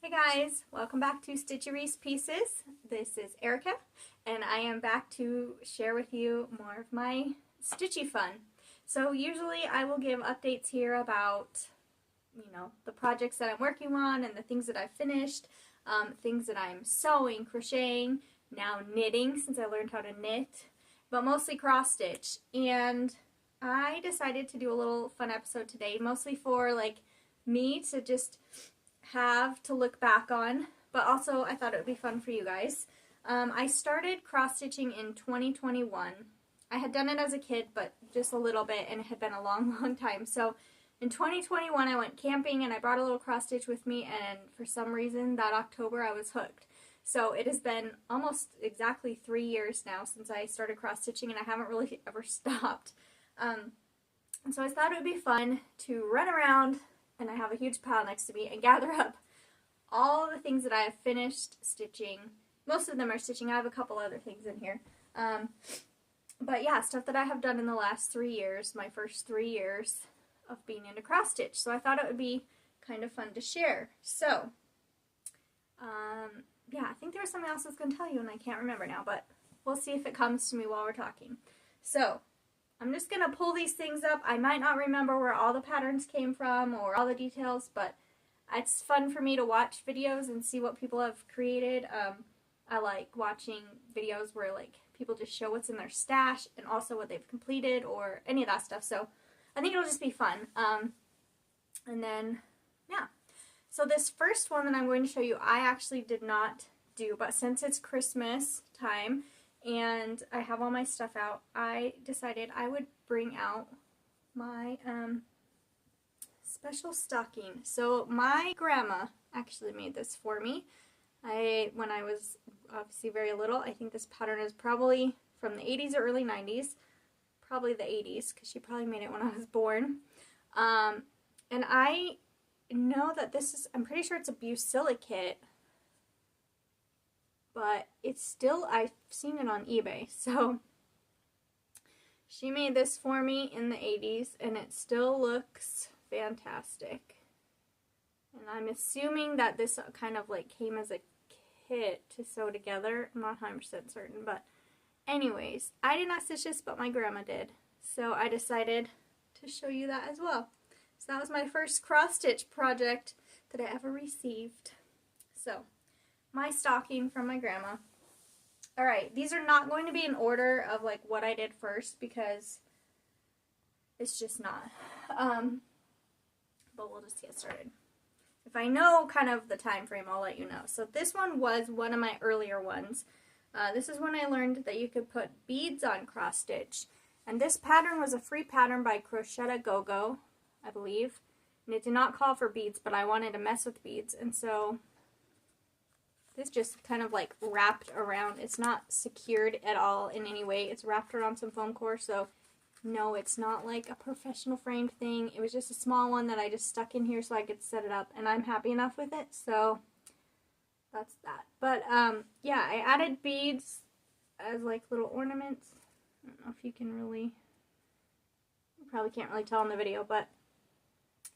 Hey guys, welcome back to Stitchy Pieces. This is Erica, and I am back to share with you more of my Stitchy fun. So usually I will give updates here about, the projects that I'm working on and the things that I've finished, things that I'm sewing, crocheting, now knitting since I learned how to knit, but mostly cross stitch. And I decided to do a little fun episode today, mostly for me to just have to look back on, but also I thought it would be fun for you guys. I started cross stitching in 2021. I had done it as a kid, but just a little bit, and it had been a long time. So in 2021 I went camping and I brought a little cross stitch with me, and for some reason that October I was hooked. So it has been almost exactly 3 years now since I started cross stitching, and I haven't really ever stopped. And so I thought it would be fun to run around, and I have a huge pile next to me, and gather up all the things that I have finished stitching. Most of them are stitching. I have a couple other things in here. But yeah, stuff that I have done in the last 3 years, my first 3 years of being into cross stitch. So I thought it would be kind of fun to share. So, yeah, I think there was something else I was going to tell you and I can't remember now, but we'll see if it comes to me while we're talking. So, I'm just going to pull these things up. I might not remember where all the patterns came from or all the details, but it's fun for me to watch videos and see what people have created. I like watching videos where people just show what's in their stash and also what they've completed or any of that stuff. So I think it'll just be fun. And then, yeah. So this first one that I'm going to show you, I actually did not do, but since it's Christmas time, and I have all my stuff out, I decided I would bring out my special stocking. So my grandma actually made this for me. When I was obviously very little, I think this pattern is probably from the 80s or early 90s. Probably the 80s, because she probably made it when I was born. And I know that this is, I'm pretty sure it's a Busilicate, but it's still, I've seen it on eBay, so she made this for me in the 80s, and it still looks fantastic. And I'm assuming that this kind of came as a kit to sew together. I'm not 100% certain, but anyways, I did not stitch this, but my grandma did, so I decided to show you that as well. So that was my first cross stitch project that I ever received. So my stocking from my grandma. Alright, these are not going to be in order of what I did first, because it's just not. But we'll just get started. If I know kind of the time frame, I'll let you know. So this one was one of my earlier ones. This is when I learned that you could put beads on cross stitch. And this pattern was a free pattern by Crochet Go-Go, I believe. And it did not call for beads, but I wanted to mess with beads, and so this just kind of wrapped around. It's not secured at all in any way. It's wrapped around some foam core, so no, it's not like a professional framed thing. It was just a small one that I just stuck in here so I could set it up, and I'm happy enough with it, so that's that. But yeah, I added beads as little ornaments. I don't know if you can really, you probably can't really tell in the video, but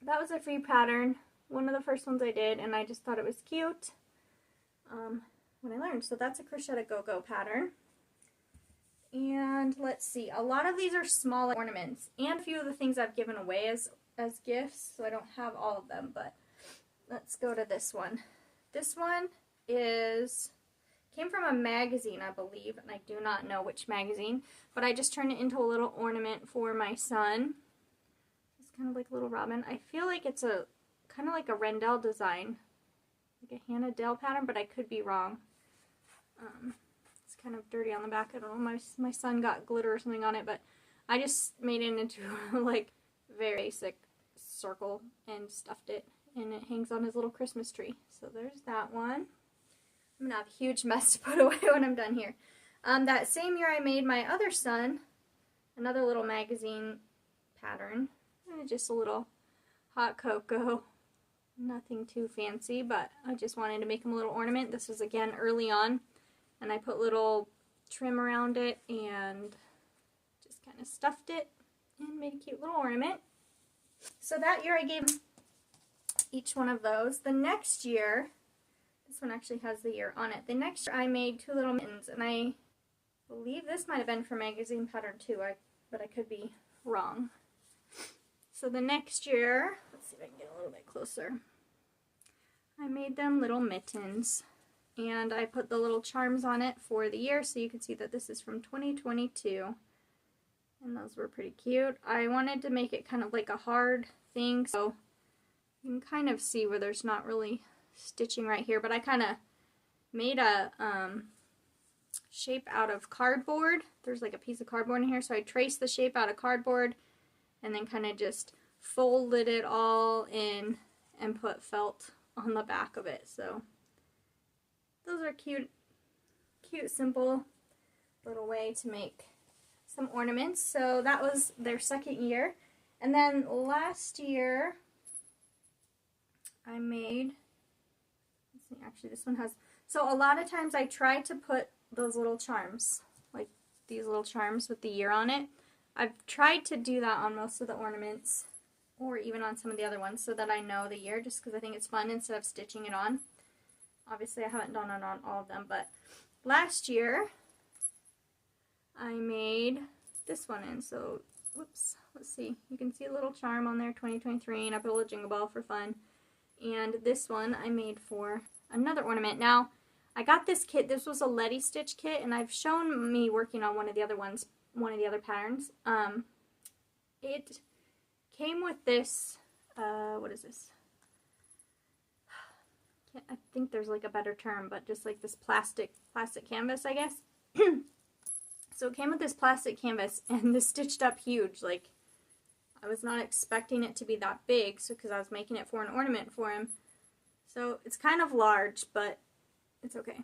that was a free pattern. One of the first ones I did, and I just thought it was cute. When I learned. So that's a Crochet Go-Go pattern. And let's see, a lot of these are small ornaments, and a few of the things I've given away as gifts, so I don't have all of them, but let's go to this one. This one came from a magazine, I believe, and I do not know which magazine, but I just turned it into a little ornament for my son. It's kind of like a little robin. I feel like it's a kind of like a Rendell design, like a Hannah Dell pattern, but I could be wrong. It's kind of dirty on the back. I don't know, my son got glitter or something on it, but I just made it into very basic circle and stuffed it, and it hangs on his little Christmas tree. So there's that one. I'm gonna have a huge mess to put away when I'm done here. That same year I made my other son another little magazine pattern, just a little hot cocoa. Nothing too fancy, but I just wanted to make him a little ornament. This was again early on, and I put little trim around it and just kind of stuffed it and made a cute little ornament. So that year I gave each one of those. The next year This one actually has the year on it. The next year I made two little mittens, and I believe this might have been for magazine pattern too, but I could be wrong. So the next year, let's see if I can get a little bit closer. I made them little mittens, and I put the little charms on it for the year, so you can see that this is from 2022, and those were pretty cute. I wanted to make it kind of like a hard thing, so you can kind of see where there's not really stitching right here, but I kind of made a shape out of cardboard. There's like a piece of cardboard in here, so I traced the shape out of cardboard and then kind of just folded it all in and put felt on the back of it. So those are cute, simple little way to make some ornaments. So that was their second year. And then last year I made, let's see, actually this one has, so a lot of times I try to put those little charms, like these little charms with the year on it. I've tried to do that on most of the ornaments, or even on some of the other ones, so that I know the year, just because I think it's fun instead of stitching it on. Obviously I haven't done it on all of them, but last year I made this one in, so whoops, let's see, you can see a little charm on there, 2023, and I put a little jingle ball for fun. And this one I made for another ornament. Now, I got this kit, this was a Letty Stitch kit, and I've shown me working on one of the other ones, one of the other patterns. It came with this, what is this? I think there's like a better term, but just like this plastic canvas, I guess. So it came with this plastic canvas, and this stitched up huge. Like, I was not expecting it to be that big, so because I was making it for an ornament for him. So it's kind of large, but it's okay.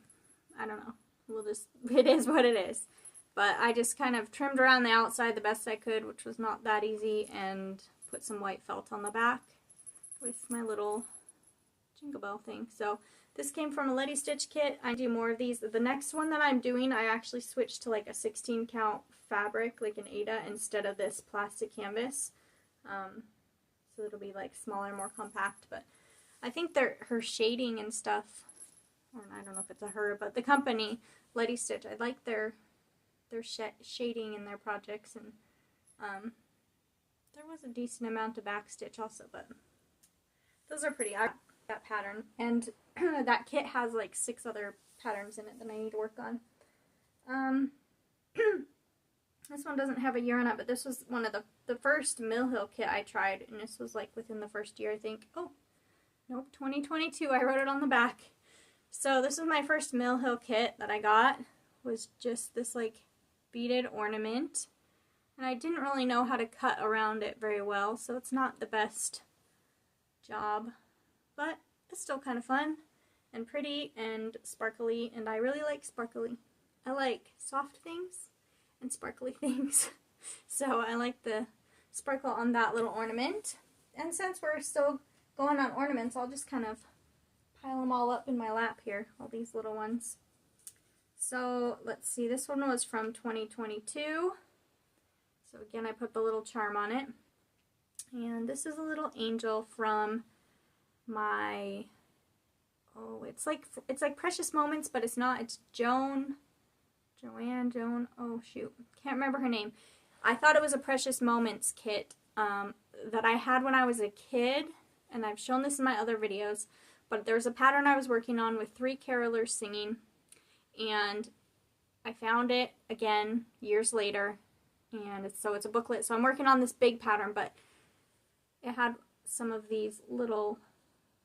I don't know. We'll just, it is what it is. But I just kind of trimmed around the outside the best I could, which was not that easy, and put some white felt on the back with my little jingle bell thing. So this came from a Letty Stitch kit. I do more of these. The next one that I'm doing, I actually switched to like a 16 count fabric, like an Aida, instead of this plastic canvas. So it'll be like smaller, more compact, but I think her shading and stuff, or I don't know if it's a her, but the company, Letty Stitch, I like their shading in their projects, and there was a decent amount of back stitch also, but those are pretty. I like that pattern, and that kit has like 6 other patterns in it that I need to work on. This one doesn't have a year on it, but this was one of the first Mill Hill kit I tried, and this was like within the first year, I think. Oh, nope, 2022, I wrote it on the back. So this was my first Mill Hill kit that I got, was just this like beaded ornament, and I didn't really know how to cut around it very well, so it's not the best job, but it's still kind of fun and pretty and sparkly, and I really like sparkly. I like soft things and sparkly things. So I like the sparkle on that little ornament. And since we're still going on ornaments, I'll just kind of pile them all up in my lap here, all these little ones. So let's see, this one was from 2022. So again, I put the little charm on it. And this is a little angel from my, oh, it's like Precious Moments, but it's not. It's Joan, oh shoot, can't remember her name. I thought it was a Precious Moments kit that I had when I was a kid, and I've shown this in my other videos, but there's a pattern I was working on with 3 carolers singing, and I found it again years later, and it's a booklet, so I'm working on this big pattern, but it had some of these little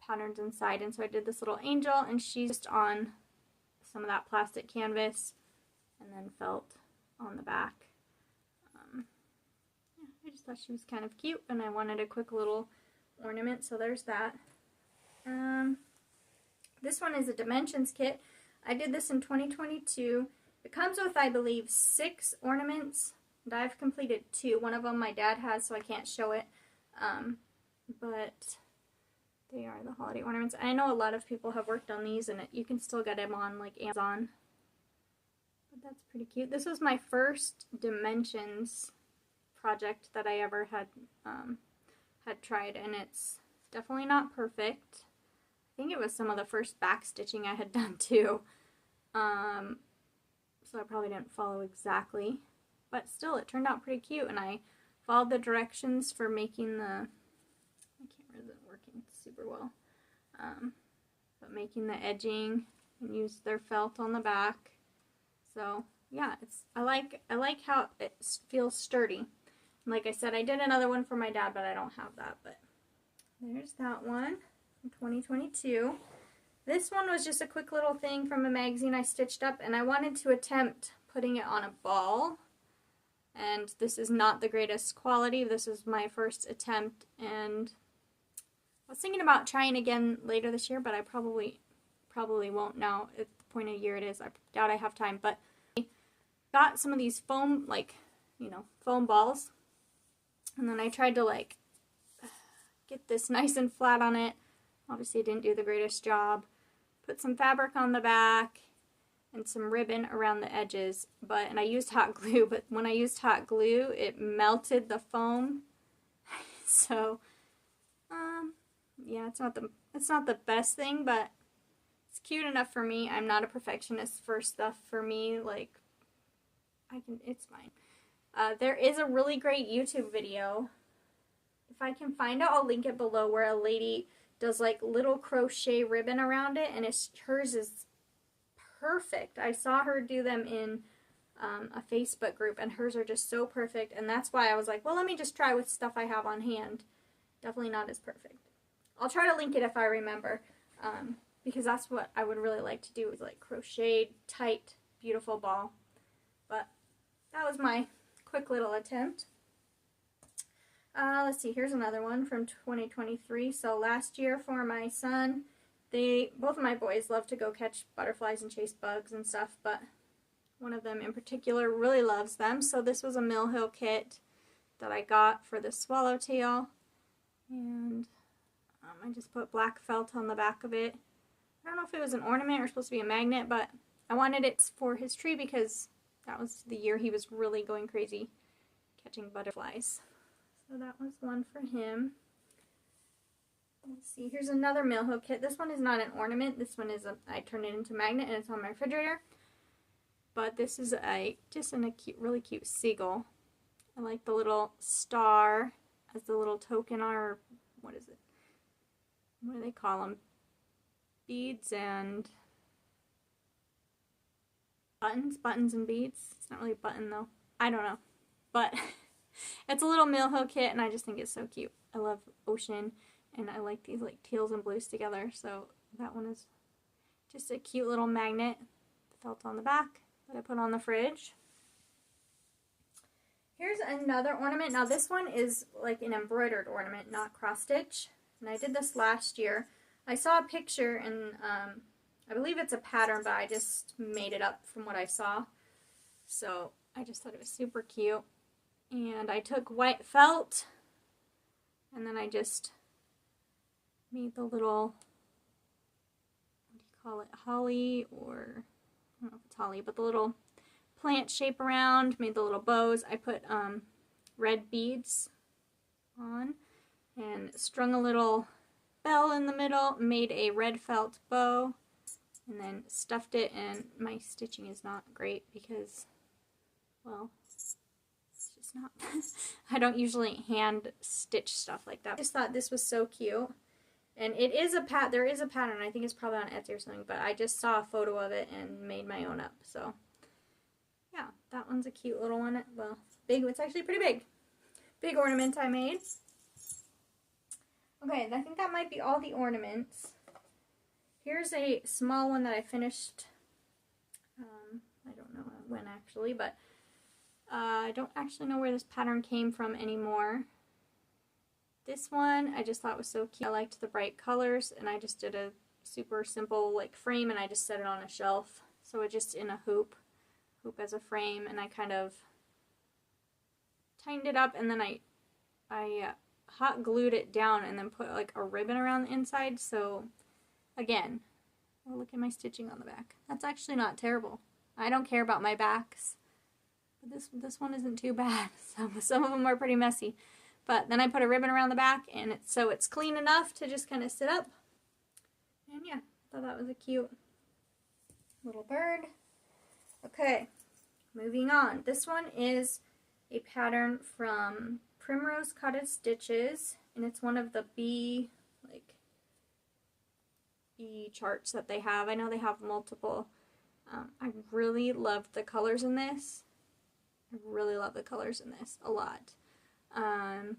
patterns inside, and so I did this little angel, and she's just on some of that plastic canvas, and then felt on the back. Yeah, I just thought she was kind of cute, and I wanted a quick little ornament, so there's that. This one is a Dimensions kit. I did this in 2022. It comes with, I believe, 6 ornaments, and I've completed 2. One of them my dad has, so I can't show it, but they are the holiday ornaments. I know a lot of people have worked on these, and you can still get them on like Amazon. But that's pretty cute. This was my first Dimensions project that I ever had tried, and it's definitely not perfect. think it was some of the first back stitching I had done too. So I probably didn't follow exactly, but still it turned out pretty cute, and I followed the directions for making the, my camera isn't working super well, but making the edging and used their felt on the back. So yeah, I like how it feels sturdy. Like I said, I did another one for my dad, but I don't have that. But there's that one from 2022. This one was just a quick little thing from a magazine I stitched up, and I wanted to attempt putting it on a ball. And this is not the greatest quality. This is my first attempt, and I was thinking about trying again later this year, but I probably won't now at the point of year it is. I doubt I have time, but I got some of these foam, like, you know, foam balls, and then I tried to like get this nice and flat on it. Obviously I didn't do the greatest job. Put some fabric on the back and some ribbon around the edges, and I used hot glue, but when I used hot glue it melted the foam. So yeah, it's not the best thing, but it's cute enough for me. I'm not a perfectionist for stuff. For me, like, it's fine. There is a really great YouTube video. If I can find it, I'll link it below, where a lady does like little crochet ribbon around it, and hers is perfect. I saw her do them in a Facebook group, and hers are just so perfect, and that's why I was like, well, let me just try with stuff I have on hand. Definitely not as perfect. I'll try to link it if I remember, because that's what I would really like to do, is like crochet tight, beautiful ball. But that was my quick little attempt. Let's see, here's another one from 2023. So last year for my son, both of my boys love to go catch butterflies and chase bugs and stuff, but one of them in particular really loves them. So this was a Mill Hill kit that I got for the swallowtail, and I just put black felt on the back of it. I don't know if it was an ornament or supposed to be a magnet, but I wanted it for his tree because that was the year he was really going crazy catching butterflies. So that was one for him. Let's see, here's another Mill Hill kit. This one is not an ornament. This one is I turned it into a magnet, and it's on my refrigerator. But this is just in a cute, really cute seagull. I like the little star as the little token, or what is it? What do they call them? Beads and buttons? Buttons and beads? It's not really a button though. I don't know. But it's a little Mill Hill kit, and I just think it's so cute. I love ocean, and I like these like teals and blues together, so that one is just a cute little magnet. Felt on the back that I put on the fridge. Here's another ornament. Now this one is like an embroidered ornament, not cross stitch, and I did this last year. I saw a picture, and I believe it's a pattern, but I just made it up from what I saw, so I just thought it was super cute. And I took white felt, and then I just made the little, what do you call it, holly, or, I don't know if it's holly, but the little plant shape around, made the little bows. I put red beads on, and strung a little bell in the middle, made a red felt bow, and then stuffed it, and my stitching is not great because, well, not I don't usually hand stitch stuff like that. I just thought this was so cute, and it is there is a pattern. I think it's probably on Etsy or something, but I just saw a photo of it and made my own up. So yeah, that one's a cute little one. Well, big. It's actually pretty big ornament I made. Okay, I think that might be all the ornaments. Here's a small one that I finished, I don't know when actually, but I don't actually know where this pattern came from anymore. This one I just thought was so cute. I liked the bright colors, and I just did a super simple like frame, and I just set it on a shelf. So it's just in a hoop as a frame, and I kind of tightened it up, and then I hot glued it down and then put like a ribbon around the inside. So again, oh, look at my stitching on the back. That's actually not terrible. I don't care about my backs. But this one isn't too bad. Some of them are pretty messy. But then I put a ribbon around the back, and so it's clean enough to just kind of sit up. And yeah, I thought that was a cute little bird. Okay, moving on. This one is a pattern from Primrose Cottage Stitches, and it's one of the bee charts that they have. I know they have multiple. I really love the colors in this. I really love the colors in this a lot. And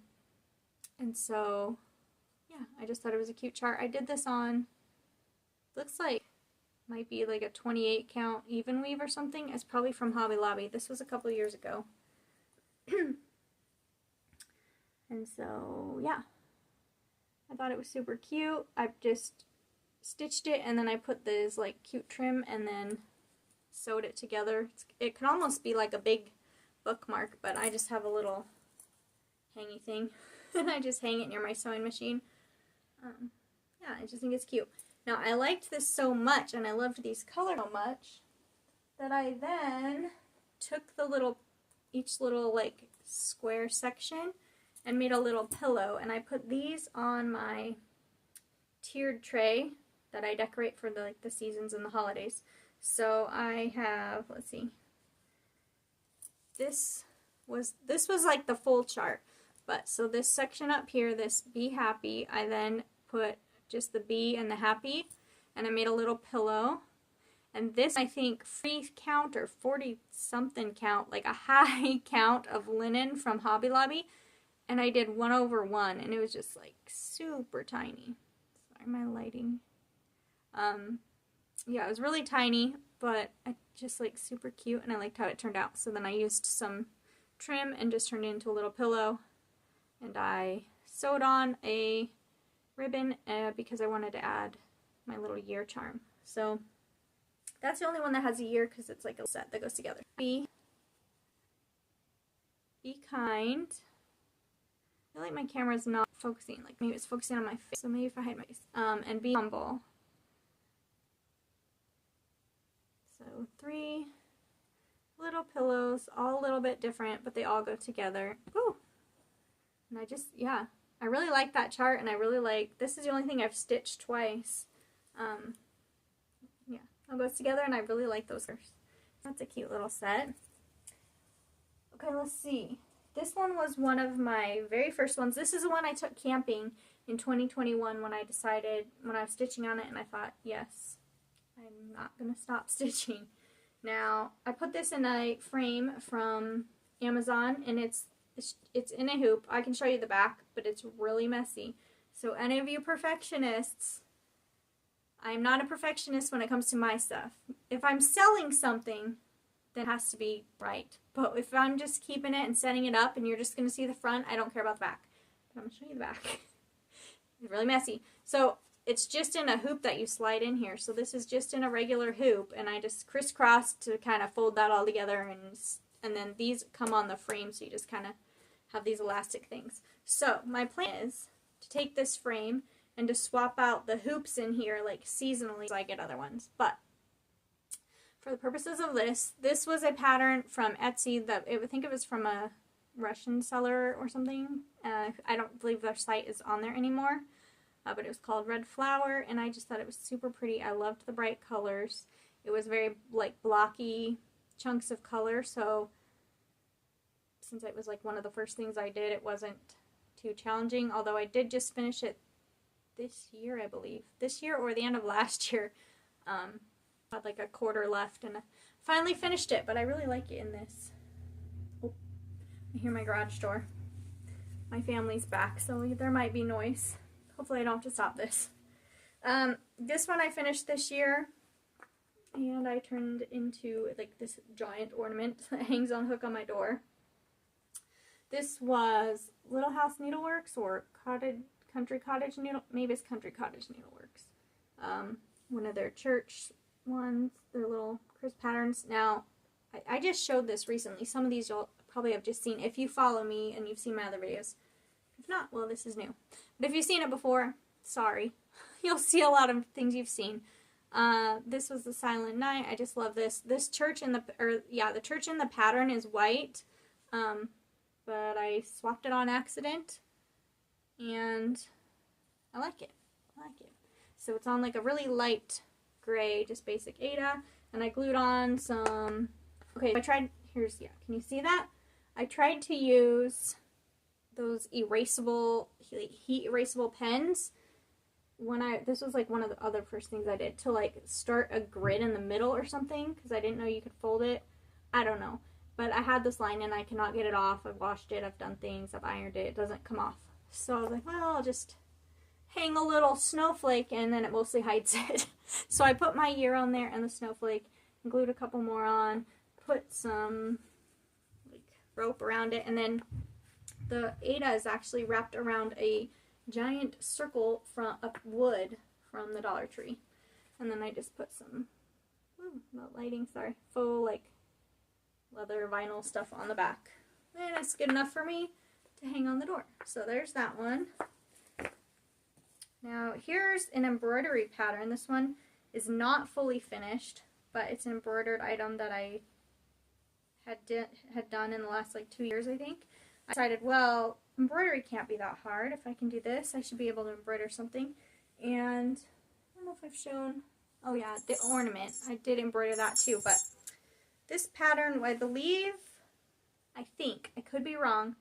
so, yeah, I just thought it was a cute chart. I did this on, looks like, might be like a 28 count even weave or something. It's probably from Hobby Lobby. This was a couple years ago. And so, yeah, I thought it was super cute. I've just stitched it and then I put this like cute trim and then sewed it together. It can almost be like a big bookmark, but I just have a little hangy thing and I just hang it near my sewing machine. Yeah, I just think it's cute. Now, I liked this so much and I loved these colors so much that I then took the each little like square section and made a little pillow, and I put these on my tiered tray that I decorate for the seasons and the holidays. So I have, let's see, this was like the full chart, but so this section up here, this Be Happy, I then put just the bee and the happy, and I made a little pillow. And this, I think, 40 count or 40 something count, like a high count of linen from Hobby Lobby, and I did 1/1, and it was just like super tiny. Sorry, my lighting. Yeah, it was really tiny, but I just like super cute, and I liked how it turned out. So then I used some trim and just turned it into a little pillow, and I sewed on a ribbon because I wanted to add my little year charm. So that's the only one that has a year because it's like a set that goes together. Be kind. I feel like my camera's not focusing. Like maybe it's focusing on my face. So maybe if I hide my face. And be humble. So 3 little pillows, all a little bit different, but they all go together. Ooh. And I just, yeah, I really like that chart, and I really like, this is the only thing I've stitched twice. Yeah, all goes together, and I really like those colors. That's a cute little set. Okay, let's see. This one was one of my very first ones. This is the one I took camping in 2021 when I decided, when I was stitching on it, and I thought, yes, I'm not going to stop stitching. Now, I put this in a frame from Amazon, and it's in a hoop. I can show you the back, but it's really messy. So any of you perfectionists, I'm not a perfectionist when it comes to my stuff. If I'm selling something, then it has to be right. But if I'm just keeping it and setting it up and you're just going to see the front, I don't care about the back. But I'm going to show you the back. It's really messy. So it's just in a hoop that you slide in here. So this is just in a regular hoop, and I just crisscrossed to kind of fold that all together, and then these come on the frame, so you just kind of have these elastic things. So my plan is to take this frame and to swap out the hoops in here like seasonally so I get other ones. But for the purposes of this, this was a pattern from Etsy that I think it was from a Russian seller or something. I don't believe their site is on there anymore, but it was called Red Flower, and I just thought it was super pretty. I loved the bright colors. It was very like blocky chunks of color, so since it was like one of the first things I did, it wasn't too challenging, although I did just finish it this year, I believe. This year or the end of last year. Had like a quarter left, and I finally finished it, but I really like it in this. Oh, I hear my garage door. My family's back, so there might be noise. Hopefully I don't have to stop this. This one I finished this year, and I turned into like this giant ornament that hangs on a hook on my door. This was Little House Needleworks or Country Cottage Needle, maybe it's Country Cottage Needleworks. One of their church ones, their little crisp patterns. Now, I just showed this recently. Some of these you'll probably have just seen if you follow me and you've seen my other videos. If not, well, this is new. But if you've seen it before, sorry. You'll see a lot of things you've seen. This was the Silent Night. I just love this. This church in the church in the pattern is white, but I swapped it on accident, and I like it. I like it. So it's on like a really light gray, just basic Aida. And I glued on some, okay, I tried, here's, yeah, can you see that? I tried to use those erasable, heat erasable pens this was like one of the other first things I did, to like start a grid in the middle or something, because I didn't know you could fold it. I don't know. But I had this line and I cannot get it off. I've washed it, I've done things, I've ironed it, it doesn't come off. So I was like, well, I'll just hang a little snowflake and then it mostly hides it. So I put my year on there and the snowflake, and glued a couple more on, put some like rope around it, and then the Aida is actually wrapped around a giant circle from wood from the Dollar Tree. And then I just put some, not lighting, sorry, faux like leather vinyl stuff on the back. And it's good enough for me to hang on the door. So there's that one. Now here's an embroidery pattern. This one is not fully finished, but it's an embroidered item that I had done in the last like 2 years, I think. I decided, well, embroidery can't be that hard. If I can do this, I should be able to embroider something. And I don't know if I've shown, oh yeah, the ornament. I did embroider that too, but this pattern, I believe, I think, I could be wrong,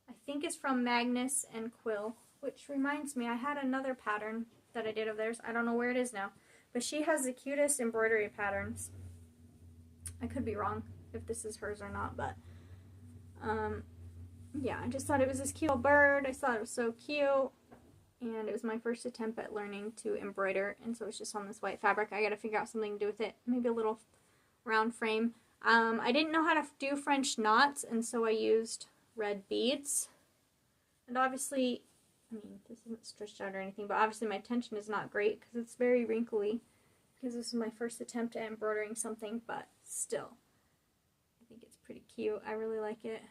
I think it's from Magnus and Quill, which reminds me, I had another pattern that I did of theirs. I don't know where it is now, but she has the cutest embroidery patterns. I could be wrong if this is hers or not, but yeah, I just thought it was this cute little bird. I thought it was so cute, and it was my first attempt at learning to embroider, and so it's just on this white fabric. I gotta figure out something to do with it, maybe a little round frame. I didn't know how to do French knots, and so I used red beads. And obviously, I mean, this isn't stretched out or anything, but obviously my tension is not great because it's very wrinkly, because this is my first attempt at embroidering something, but still, I think it's pretty cute. I really like it.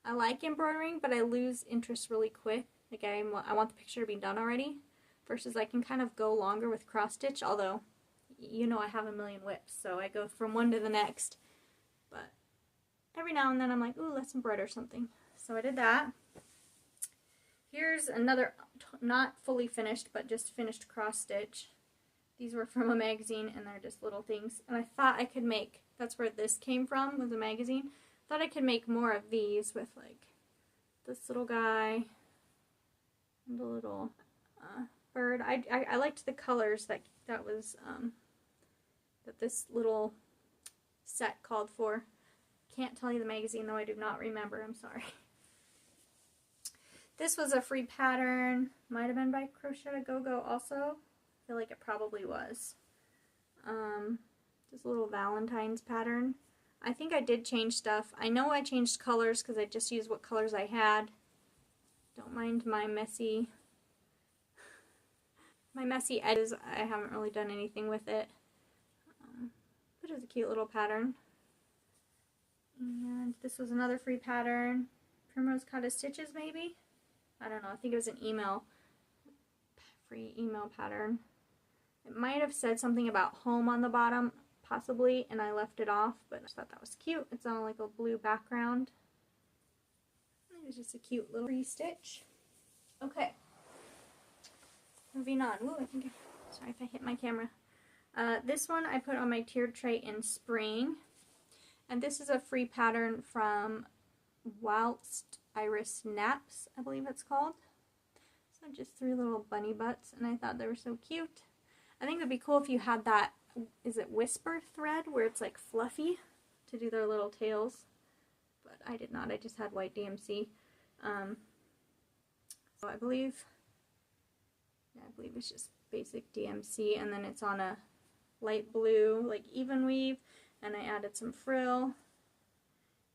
I like embroidering, but I lose interest really quick. Like I want the picture to be done already, versus I can kind of go longer with cross stitch, although you know I have a million whips, so I go from one to the next. But every now and then I'm like, ooh, let's embroider something. So I did that. Here's another, not fully finished, but just finished cross stitch. These were from a magazine, and they're just little things. And I thought I could make, that's where this came from, was a magazine. I thought I could make more of these with like this little guy and a little bird. I liked the colors that this little set called for. Can't tell you the magazine though, I do not remember, I'm sorry. This was a free pattern, might have been by Crochet to Go-Go also. I feel like it probably was. This little Valentine's pattern. I think I did change stuff. I know I changed colors because I just used what colors I had. Don't mind my messy edges. I haven't really done anything with it. But it's a cute little pattern. And this was another free pattern. Primrose Cottage Stitches, maybe? I don't know. I think it was an free email pattern. It might have said something about home on the bottom, possibly, and I left it off, but I thought that was cute. It's on like a blue background. It was just a cute little free stitch. Okay. Moving on. Ooh, sorry if I hit my camera. This one I put on my tiered tray in spring. And this is a free pattern from Whilst Iris Naps, I believe it's called. So just 3 little bunny butts, and I thought they were so cute. I think it would be cool if you had that, is it whisper thread, where it's like fluffy to do their little tails. But I did not, I just had white DMC. So I believe it's just basic DMC, and then it's on a light blue, like even weave, and I added some frill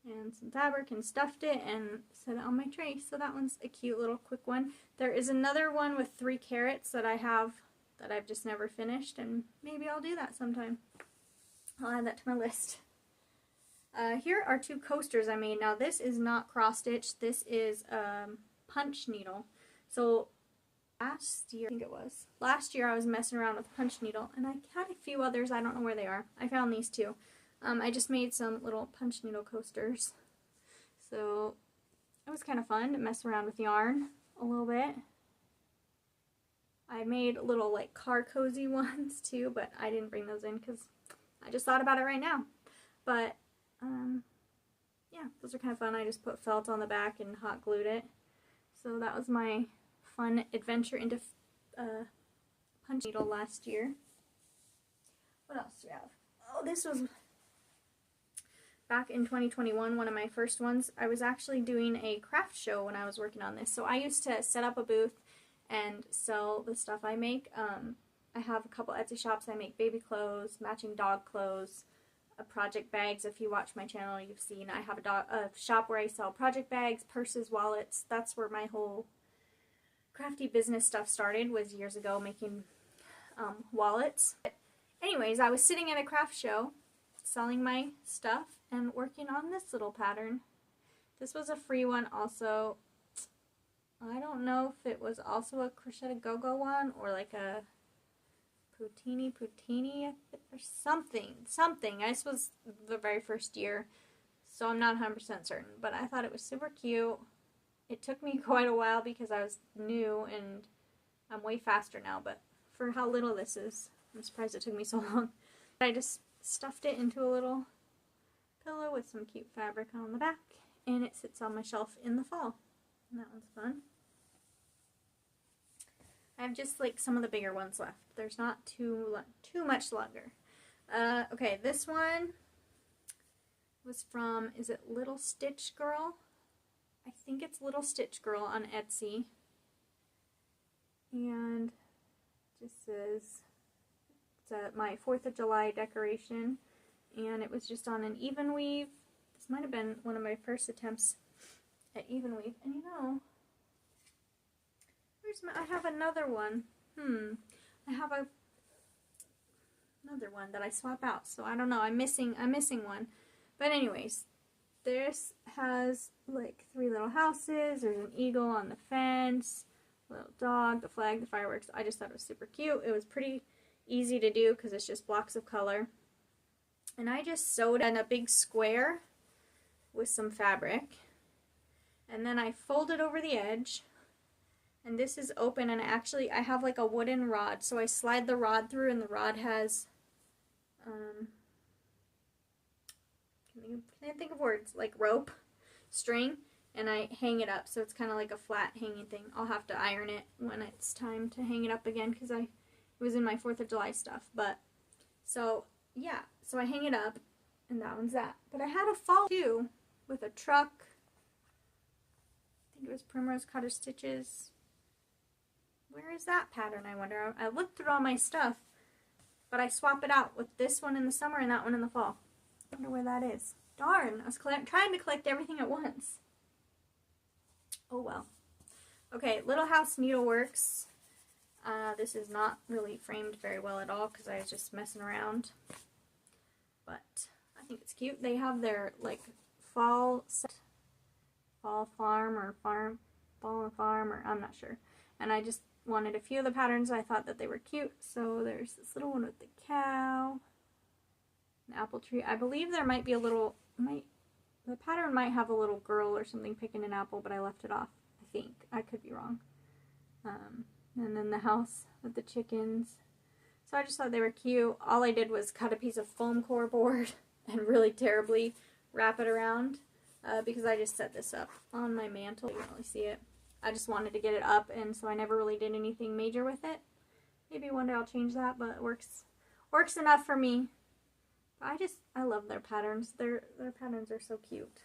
and some fabric and stuffed it and set it on my tray. So that one's a cute little quick one. There is another one with 3 carrots that I have that I've just never finished, and maybe I'll do that sometime. I'll add that to my list. Here are 2 coasters I made. Now this is not cross stitch, this is punch needle. So last year, I think it was, last year I was messing around with punch needle, and I had a few others, I don't know where they are. I found these 2. I just made some little punch needle coasters. So it was kind of fun to mess around with yarn a little bit. I made little like car cozy ones too, but I didn't bring those in because I just thought about it right now. But yeah, those are kind of fun. I just put felt on the back and hot glued it. So that was my fun adventure into punch needle last year. What else do we have? Oh, this was back in 2021, one of my first ones. I was actually doing a craft show when I was working on this. So I used to set up a booth and sell the stuff I make. I have a couple Etsy shops. I make baby clothes, matching dog clothes, project bags. If you watch my channel, you've seen I have a shop where I sell project bags, purses, wallets. That's where my whole crafty business stuff started, was years ago making wallets. But anyways, I was sitting at a craft show selling my stuff and working on this little pattern. This was a free one also. I don't know if it was also a crochet go-go one or like a Poutini or something. This was the very first year, so I'm not 100% certain, but I thought it was super cute. It took me quite a while because I was new and I'm way faster now, but for how little this is, I'm surprised it took me so long. I just stuffed it into a little pillow with some cute fabric on the back, and it sits on my shelf in the fall, and that one's fun. I have just like some of the bigger ones left. There's not too much longer. Okay, this one was from, is it Little Stitch Girl? I think it's Little Stitch Girl on Etsy. And it just says, it's my 4th of July decoration. And it was just on an even weave. This might have been one of my first attempts at even weave. And you know, I have another one. I have another one that I swap out. So I don't know. I'm missing one. But anyways, this has like 3 little houses. There's an eagle on the fence, a little dog, the flag, the fireworks. I just thought it was super cute. It was pretty easy to do because it's just blocks of color. And I just sewed in a big square with some fabric. And then I folded over the edge. And this is open, and actually I have like a wooden rod, so I slide the rod through, and the rod has, can't think of words, like rope, string, and I hang it up, so it's kind of like a flat hanging thing. I'll have to iron it when it's time to hang it up again, because it was in my 4th of July stuff, but, so, yeah, so I hang it up, and that one's that. But I had a fall, too, with a truck. I think it was Primrose Cottage Stitches. Where is that pattern, I wonder? I looked through all my stuff, but I swap it out with this one in the summer and that one in the fall. I wonder where that is. Darn, I was trying to collect everything at once. Oh well. Okay, Little House Needleworks. This is not really framed very well at all because I was just messing around. But I think it's cute. They have their like fall set, fall farm, or I'm not sure. And I just wanted a few of the patterns. I thought that they were cute. So there's this little one with the cow, an apple tree. I believe there might be a little, the pattern might have a little girl or something picking an apple, but I left it off, I think. I could be wrong. And then the house with the chickens. So I just thought they were cute. All I did was cut a piece of foam core board and really terribly wrap it around because I just set this up on my mantle. You can't really see it. I just wanted to get it up, and so I never really did anything major with it. Maybe one day I'll change that, but it works enough for me. I love their patterns. Their patterns are so cute.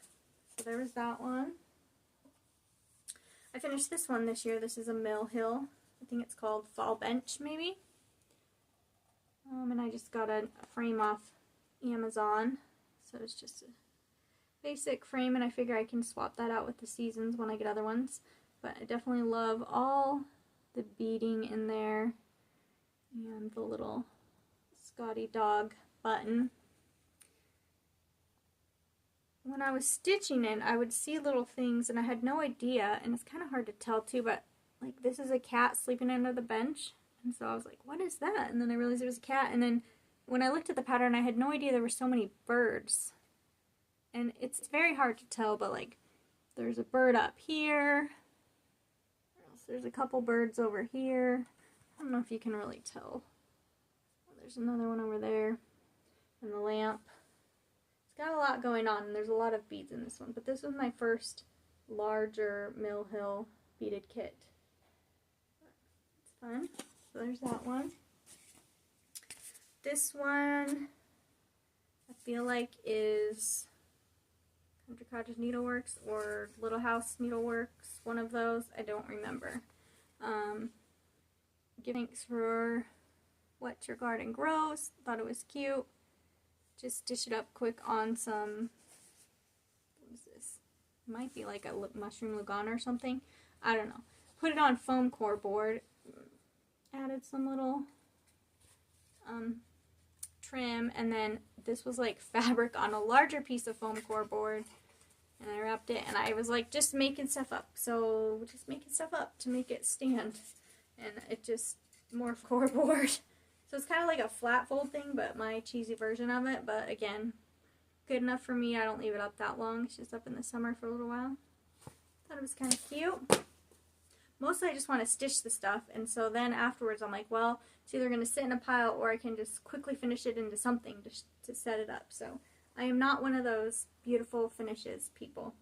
So there was that one. I finished this one this year. This is a Mill Hill. I think it's called Fall Bench, maybe. And I just got a frame off Amazon. So it's just a basic frame, and I figure I can swap that out with the seasons when I get other ones. But I definitely love all the beading in there and the little Scotty dog button. When I was stitching it, I would see little things and I had no idea, and it's kind of hard to tell too, but like this is a cat sleeping under the bench, and so I was like, what is that? And then I realized it was a cat, and then when I looked at the pattern, I had no idea there were so many birds. And it's very hard to tell, but like there's a bird up here. There's a couple birds over here. don't know if you can really tell. There's another one over there, and the lamp. It's got a lot going on, and there's a lot of beads in this one, but this was my first larger Mill Hill beaded kit. It's fun. So there's that one. This one, I feel like is Country Cottage Needleworks or Little House Needleworks, one of those. I don't remember. Thanks for What Your Garden Grows. Thought it was cute. Just stitch it up quick on some, what is this? Might be like a mushroom lugana or something. I don't know. Put it on foam core board. Added some little trim, and then this was like fabric on a larger piece of foam core board, and I wrapped it, and I was like just making stuff up. So just making stuff up to make it stand, and it just more core board. So it's kind of like a flat fold thing, but my cheesy version of it. But again, good enough for me. I don't leave it up that long. It's just up in the summer for a little while. Thought it was kind of cute. Mostly I just want to stitch the stuff, and so then afterwards I'm like, well, it's either going to sit in a pile or I can just quickly finish it into something to set it up. So I am not one of those beautiful finishes people.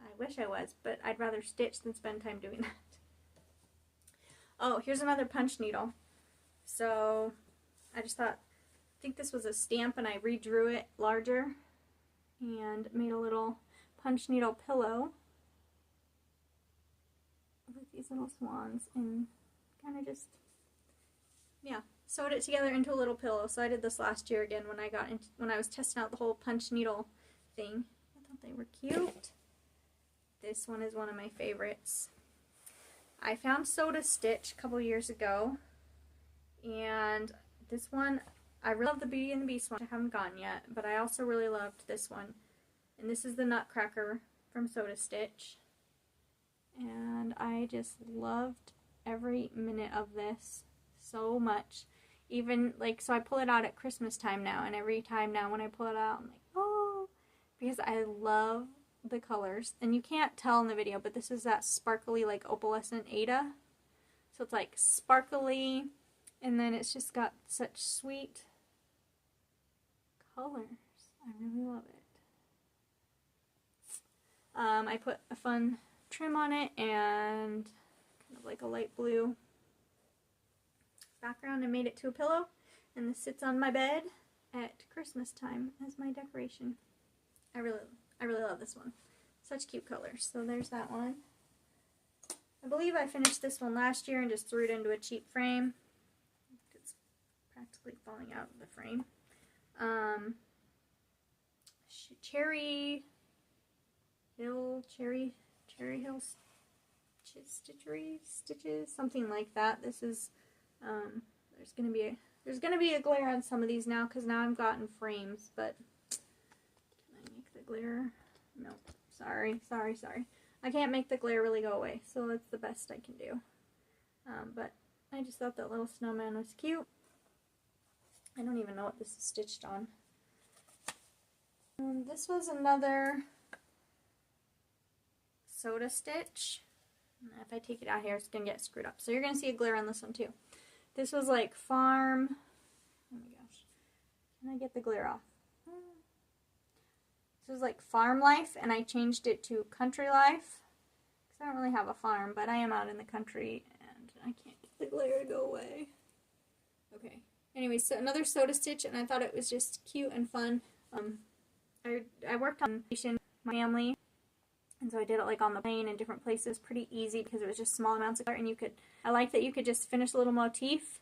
I wish I was, but I'd rather stitch than spend time doing that. Oh, here's another punch needle. So I just thought, I think this was a stamp, and I redrew it larger and made a little punch needle pillow with these little swans, and kind of just, yeah, sewed it together into a little pillow. So I did this last year again when I was testing out the whole punch needle thing. I thought they were cute. This one is one of my favorites. I found Soda Stitch a couple years ago, and this one, I really love the Beauty and the Beast one. I haven't gotten yet, but I also really loved this one. And this is the Nutcracker from Soda Stitch. And I just loved every minute of this so much. Even, like, so I pull it out at Christmas time now, and every time now when I pull it out, I'm like, oh, because I love the colors. And you can't tell in the video, but this is that sparkly, like, opalescent Ada. So it's, like, sparkly, and then it's just got such sweet colors. I really love it. I put a fun trim on it and kind of like a light blue background and made it to a pillow, and this sits on my bed at Christmas time as my decoration. I really love this one. Such cute colors. So there's that one. I believe I finished this one last year and just threw it into a cheap frame. It's practically falling out of the frame. Cherry Hill stitches, something like that. This is there's gonna be a glare on some of these now because now I've gotten frames, but can I make the glare? No, sorry. I can't make the glare really go away, so that's the best I can do. But I just thought that little snowman was cute. I don't even know what this is stitched on. This was another Soda Stitch. If I take it out here, it's going to get screwed up. So you're going to see a glare on this one too. This was like farm. Oh my gosh. Can I get the glare off? This was like farm life, and I changed it to country life. Because I don't really have a farm, but I am out in the country, and I can't get the glare to go away. Okay. Anyway, so another Soda Stitch, and I thought it was just cute and fun. I worked on my family, and so I did it like on the plane in different places, pretty easy because it was just small amounts of color, and I like that you could just finish a little motif,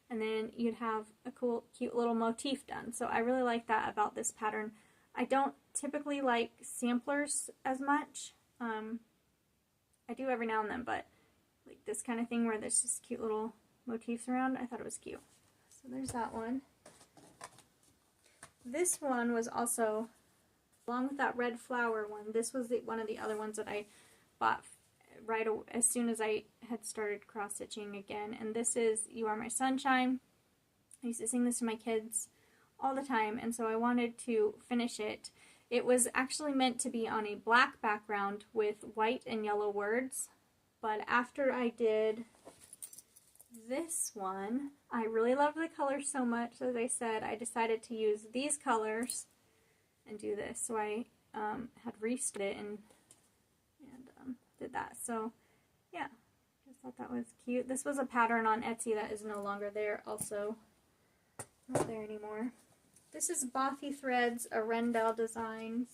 and then you'd have a cool, cute little motif done. So I really like that about this pattern. I don't typically like samplers as much. I do every now and then, but like this kind of thing where there's just cute little motifs around, I thought it was cute. So there's that one. This one was also, along with that red flower one, this was one of the other ones that I bought right as soon as I had started cross-stitching again. And this is You Are My Sunshine. I used to sing this to my kids all the time, and so I wanted to finish it. It was actually meant to be on a black background with white and yellow words, but after I did this one, I really love the colors so much. As I said, I decided to use these colors and do this. So I had reached it and did that. So yeah, just thought that was cute. This was a pattern on Etsy that is no longer there, also not there anymore. This is Bothy Threads Arendelle Designs.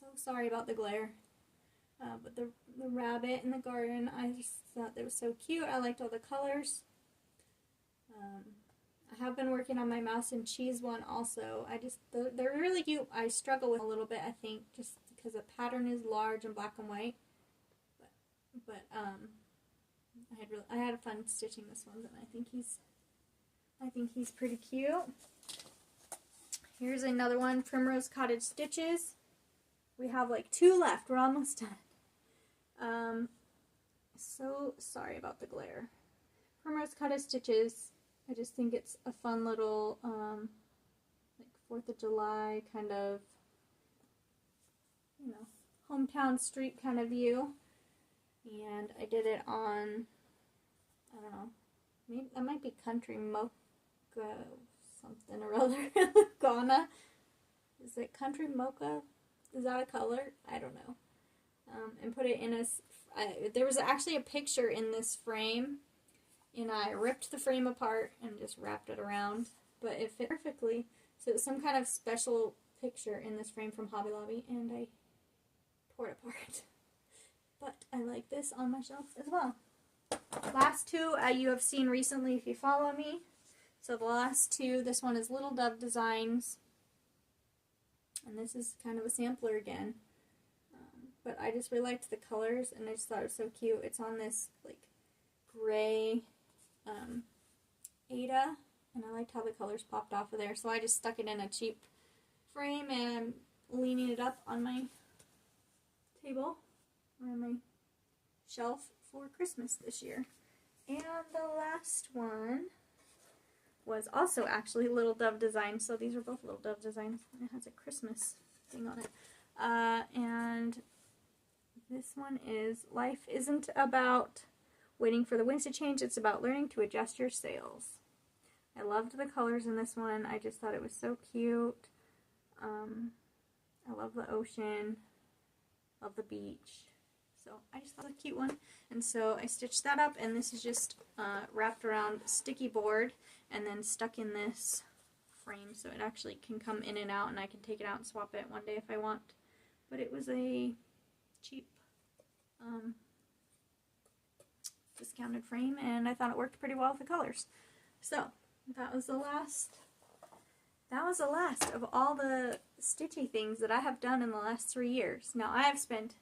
So sorry about the glare. But the rabbit in the garden, I just thought they were so cute. I liked all the colors. I have been working on my mouse and cheese one also. They're really cute. I struggle with a little bit, I think, just because the pattern is large and black and white. But I had fun stitching this one, and I think he's pretty cute. Here's another one, Primrose Cottage Stitches. We have like 2 left. We're almost done. So sorry about the glare. Primrose Cottage Stitches. I just think it's a fun little like 4th of July kind of, you know, hometown street kind of view. And I did it on, I don't know, maybe that might be Country Mocha something or other. Ghana. Is it Country Mocha? Is that a color? I don't know. And put it in a, there was actually a picture in this frame, and I ripped the frame apart and just wrapped it around, but it fit perfectly. So it was some kind of special picture in this frame from Hobby Lobby, and I tore it apart. But I like this on my shelf as well. Last 2 you have seen recently if you follow me. So the last 2, this one is Little Dove Designs, and this is kind of a sampler again. But I just really liked the colors, and I just thought it was so cute. It's on this like gray Ada, and I liked how the colors popped off of there. So I just stuck it in a cheap frame, and I'm leaning it up on my table or on my shelf for Christmas this year. And the last one was also actually Little Dove Designs. So these are both Little Dove Designs. It has a Christmas thing on it. And this one is Life Isn't About Waiting for the Winds to Change. It's about learning to adjust your sails. I loved the colors in this one. I just thought it was so cute. I love the ocean. Love the beach. So I just thought it was a cute one. And so I stitched that up, and this is just wrapped around sticky board and then stuck in this frame, so it actually can come in and out, and I can take it out and swap it one day if I want. But it was a cheap discounted frame, and I thought it worked pretty well with the colors. So that was the last of all the stitchy things that I have done in the last 3 years. Now I have spent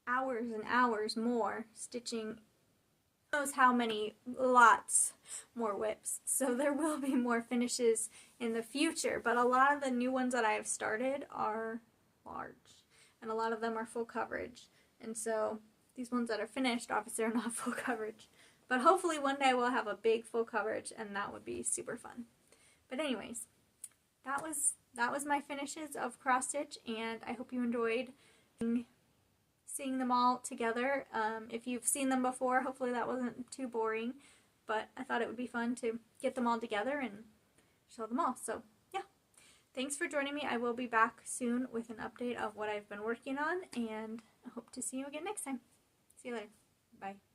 hours and hours more stitching knows how many, lots more whips. So there will be more finishes in the future, but a lot of the new ones that I have started are large, and a lot of them are full coverage. And so these ones that are finished obviously are not full coverage, but hopefully one day we'll have a big full coverage, and that would be super fun. But anyways, that was my finishes of cross stitch, and I hope you enjoyed seeing them all together. If you've seen them before, hopefully that wasn't too boring, but I thought it would be fun to get them all together and show them all. So yeah, thanks for joining me. I will be back soon with an update of what I've been working on, and I hope to see you again next time. See you later. Bye.